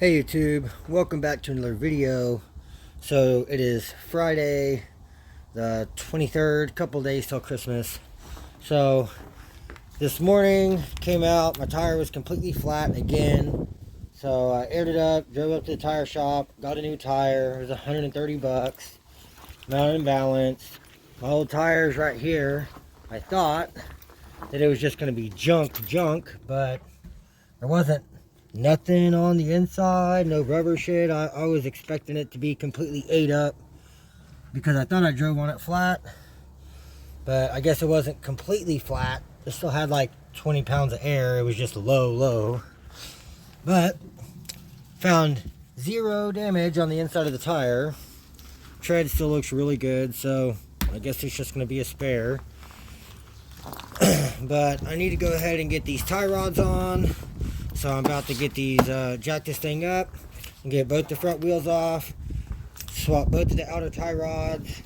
Hey YouTube, welcome back to another video. So it is Friday the 23rd, couple days till Christmas. So this morning came out, my tire was completely flat again. So I aired it up, drove up to the tire shop, got a new tire. It was 130 bucks. Mounted and balanced. My old tires right here. I thought that it was just going to be junk, but there wasn't nothing on the inside, no rubber shit. I was expecting it to be completely ate up because I thought I drove on it flat, but I guess it wasn't completely flat. It still had like 20 pounds of air. It was just low, but found zero damage on the inside of the tire. Tread still looks really good, so I guess it's just going to be a spare. But I need to go ahead and get these tie rods on. So I'm about to get these, jack this thing up and get both the front wheels off, swap both of the outer tie rods,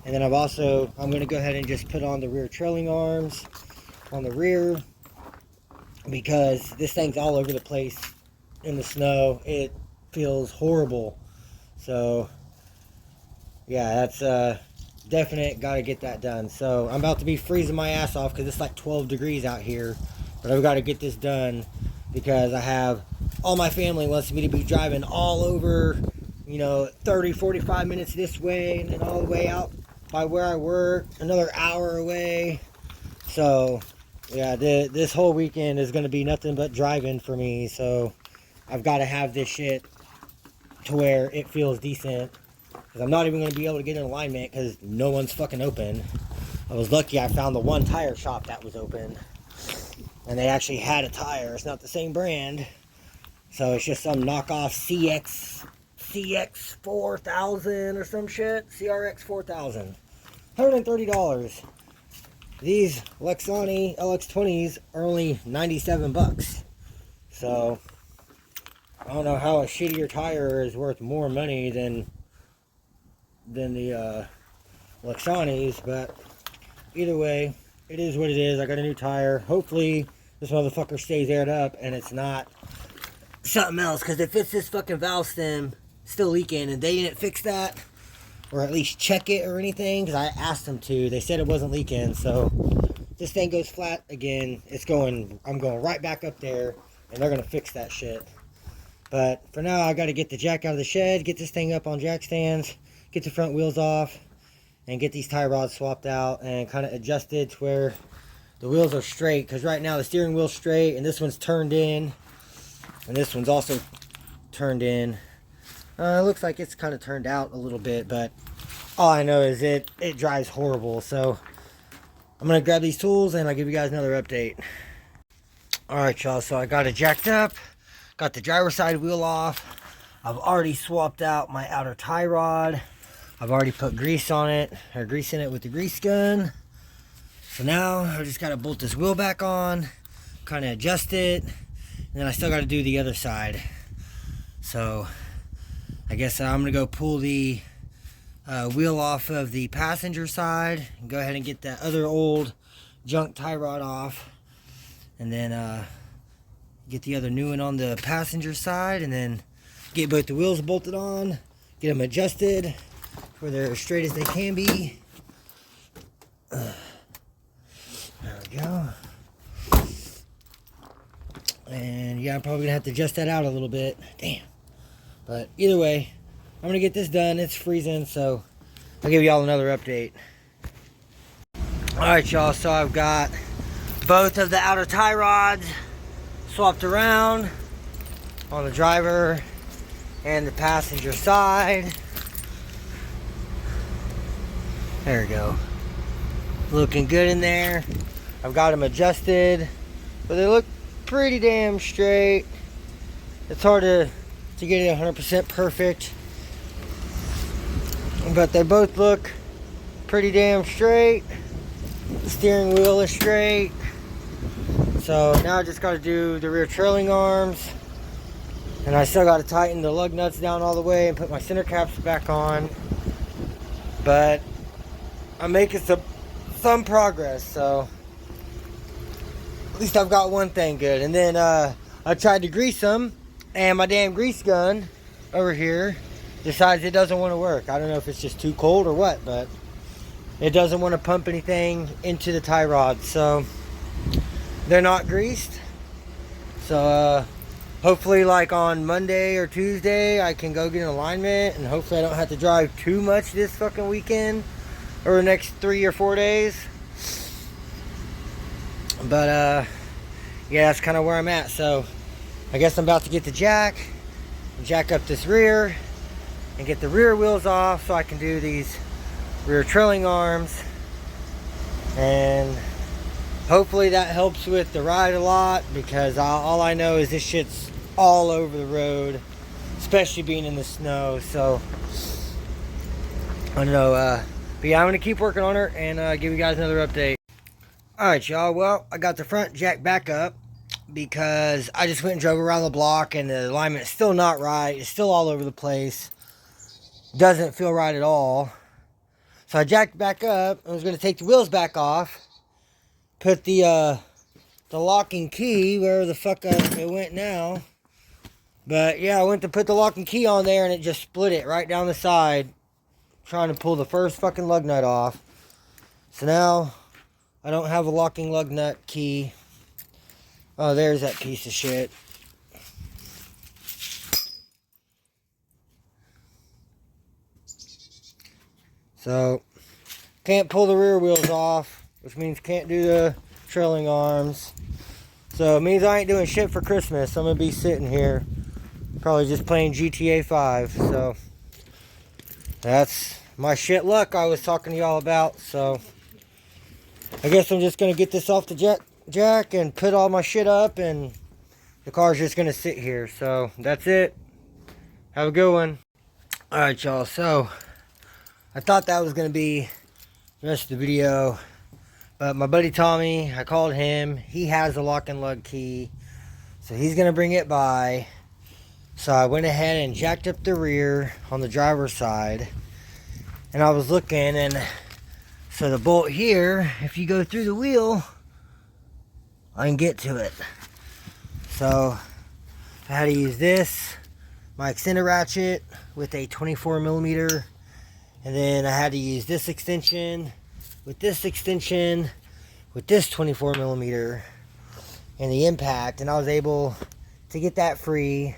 and then I'm going to go ahead and just put on the rear trailing arms on the rear because this thing's all over the place in the snow. It feels horrible. So yeah, that's definite, got to get that done. So I'm about to be freezing my ass off because it's like 12 degrees out here, but I've got to get this done because I have all my family wants me to be driving all over, 30, 45 minutes this way and then all the way out by where I work, another hour away. So yeah, this whole weekend is going to be nothing but driving for me. So I've got to have this shit to where it feels decent, because I'm not even going to be able to get in alignment because no one's fucking open. I was lucky I found the one tire shop that was open. And they actually had a tire. It's not the same brand. So it's just some knockoff CX 4000 or some shit. CRX 4000. $130. These Lexani LX20s are only 97 bucks. So I don't know how a shittier tire is worth more money than the Lexanis, but either way, it is what it is. I got a new tire. Hopefully this motherfucker stays aired up and it's not something else, because if it's this fucking valve stem still leaking and they didn't fix that or at least check it or anything, because I asked them to, they said it wasn't leaking. So this thing goes flat again, I'm going right back up there and they're gonna fix that shit. But for now, I got to get the jack out of the shed, get this thing up on jack stands, get the front wheels off, and get these tie rods swapped out and kind of adjusted to where the wheels are straight, because right now the steering wheel's straight and this one's turned in and this one's also turned in. It looks like it's kind of turned out a little bit, but all I know is it drives horrible. So I'm gonna grab these tools and I'll give you guys another update. Alright y'all, so I got it jacked up, got the driver's side wheel off. I've already swapped out my outer tie rod. I've already put grease on it, or grease in it with the grease gun. So now I just got to bolt this wheel back on, kind of adjust it, and then I still got to do the other side. So I guess I'm going to go pull the wheel off of the passenger side and go ahead and get that other old junk tie rod off, and then get the other new one on the passenger side, and then get both the wheels bolted on, get them adjusted where they're as straight as they can be. There we go. And yeah, I'm probably gonna have to adjust that out a little bit. Damn. But either way, I'm gonna get this done. It's freezing, so I'll give y'all another update. Alright y'all, so I've got both of the outer tie rods swapped around on the driver and the passenger side. There we go. Looking good in there. I've got them adjusted, but they look pretty damn straight. It's hard to get it 100% perfect, but they both look pretty damn straight. The steering wheel is straight. So now I just got to do the rear trailing arms, and I still got to tighten the lug nuts down all the way and put my center caps back on. But I'm making some progress, so at least I've got one thing good. And then I tried to grease them And my damn grease gun over here decides it doesn't want to work. I don't know if it's just too cold or what, but it doesn't want to pump anything into the tie rods. So they're not greased. So hopefully like on Monday or Tuesday I can go get an alignment, and hopefully I don't have to drive too much this fucking weekend or the next 3 or 4 days. But yeah, that's kind of where I'm at. So I guess I'm about to get the jack up this rear and get the rear wheels off so I can do these rear trailing arms, and hopefully that helps with the ride a lot, because all I know is this shit's all over the road, especially being in the snow. So I don't know, but yeah, I'm gonna keep working on her and give you guys another update. Alright y'all, well, I got the front jack back up because I just went and drove around the block and the alignment's still not right. It's still all over the place. Doesn't feel right at all. So I jacked back up. I was going to take the wheels back off, put the locking key where the fuck it went now. But yeah, I went to put the locking key on there and it just split it right down the side, trying to pull the first fucking lug nut off. So now I don't have a locking lug nut key. Oh, there's that piece of shit. So, can't pull the rear wheels off, which means can't do the trailing arms. So, it means I ain't doing shit for Christmas. I'm going to be sitting here, probably just playing GTA 5. So, that's my shit luck I was talking to y'all about. So, I guess I'm just going to get this off the jack and put all my shit up, and the car's just going to sit here. So, that's it. Have a good one. Alright, y'all. So, I thought that was going to be the rest of the video, but my buddy Tommy, I called him. He has a lock and lug key, so he's going to bring it by. So I went ahead and jacked up the rear on the driver's side, and I was looking, and so the bolt here, if you go through the wheel, I can get to it. So I had to use this, my extender ratchet with a 24mm. And then I had to use this extension with this 24mm, and the impact, and I was able to get that free.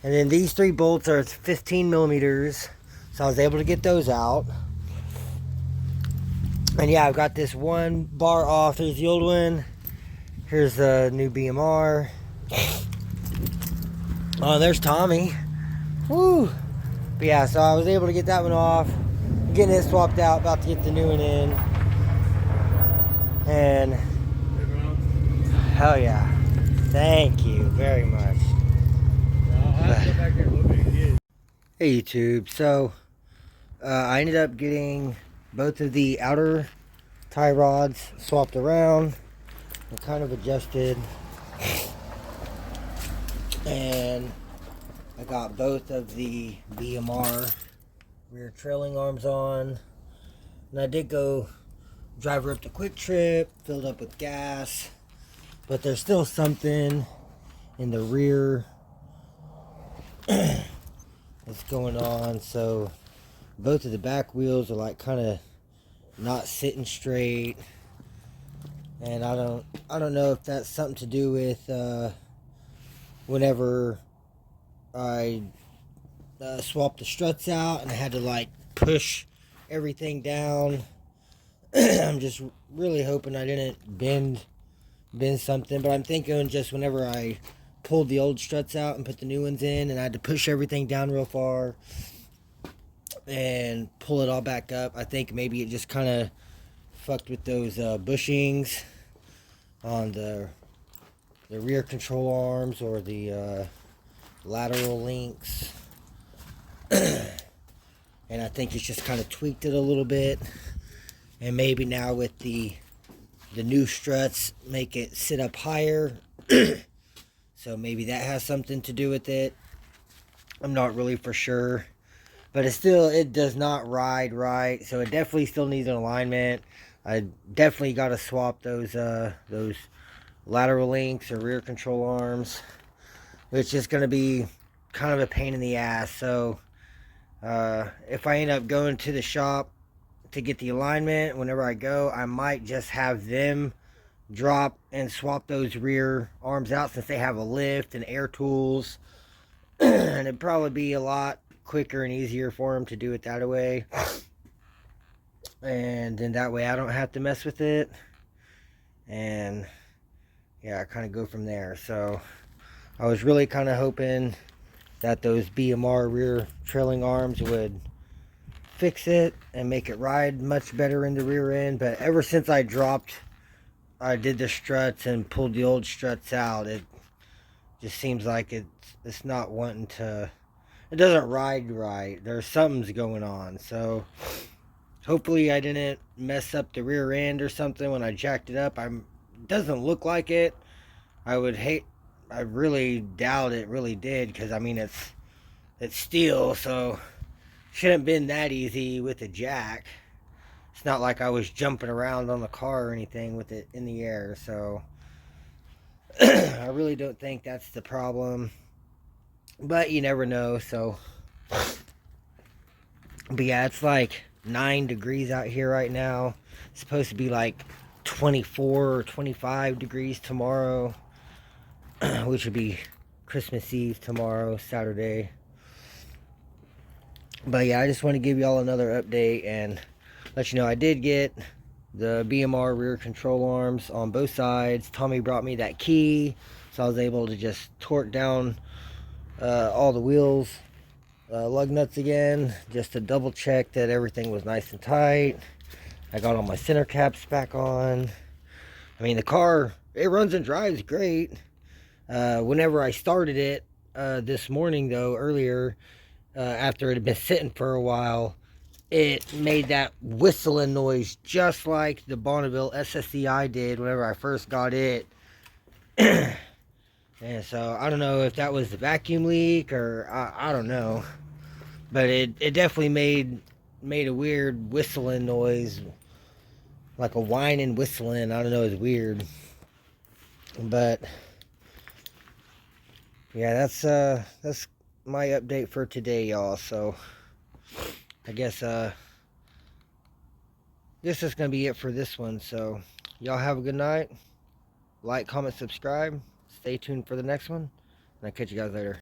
And then these 3 bolts are 15mm, so I was able to get those out. And yeah, I've got this one bar off. There's the old one. Here's the new BMR. Oh, there's Tommy. Woo! But yeah, so I was able to get that one off. Getting it swapped out, about to get the new one in. And hell yeah. Thank you very much. Hey YouTube, so I ended up getting both of the outer tie rods swapped around and kind of adjusted. And I got both of the BMR rear trailing arms on, and I did go drive her up to Quick Trip, filled up with gas, but there's still something in the rear that's going on. So both of the back wheels are like kind of not sitting straight, and I don't know if that's something to do with whenever I swapped the struts out and I had to like push everything down. I'm just really hoping I didn't bend something, but I'm thinking just whenever I pulled the old struts out and put the new ones in, and I had to push everything down real far and pull it all back up, I think maybe it just kind of fucked with those bushings on the rear control arms or the lateral links. And I think it's just kind of tweaked it a little bit, and maybe now with the new struts make it sit up higher. So maybe that has something to do with it. I'm not really for sure, but it does not ride right, so it definitely still needs an alignment. I definitely got to swap those lateral links or rear control arms. which is going to be kind of a pain in the ass. So if I end up going to the shop to get the alignment, whenever I go, I might just have them drop and swap those rear arms out, since they have a lift and air tools. And it'd probably be a lot quicker and easier for them to do it that way. And then that way I don't have to mess with it. And yeah, I kind of go from there. So I was really kind of hoping that those BMR rear trailing arms would fix it and make it ride much better in the rear end. But ever since I did the struts and pulled the old struts out, it just seems like it's not wanting to, it doesn't ride right. There's something's going on. So hopefully I didn't mess up the rear end or something when I jacked it up. It doesn't look like it. I really doubt it really did, because I mean it's steel, so shouldn't have been that easy with a jack. It's not like I was jumping around on the car or anything with it in the air. So I really don't think that's the problem, but you never know. So but yeah, it's like 9 degrees out here right now. It's supposed to be like 24 or 25 degrees tomorrow, which would be Christmas Eve tomorrow, Saturday. But yeah, I just want to give y'all another update and let you know I did get the BMR rear control arms on both sides. Tommy brought me that key, so I was able to just torque down all the wheels, lug nuts again, just to double check that everything was nice and tight. I got all my center caps back on. I mean, the car, it runs and drives great. Whenever I started it this morning, though, earlier, after it had been sitting for a while, it made that whistling noise just like the Bonneville SSCI did whenever I first got it. And so I don't know if that was the vacuum leak or I don't know, but it definitely made a weird whistling noise, like a whining whistling. I don't know, it's weird. But yeah, that's my update for today, y'all. So I guess this is gonna be it for this one. So y'all have a good night. Like, comment, subscribe. Stay tuned for the next one, and I'll catch you guys later.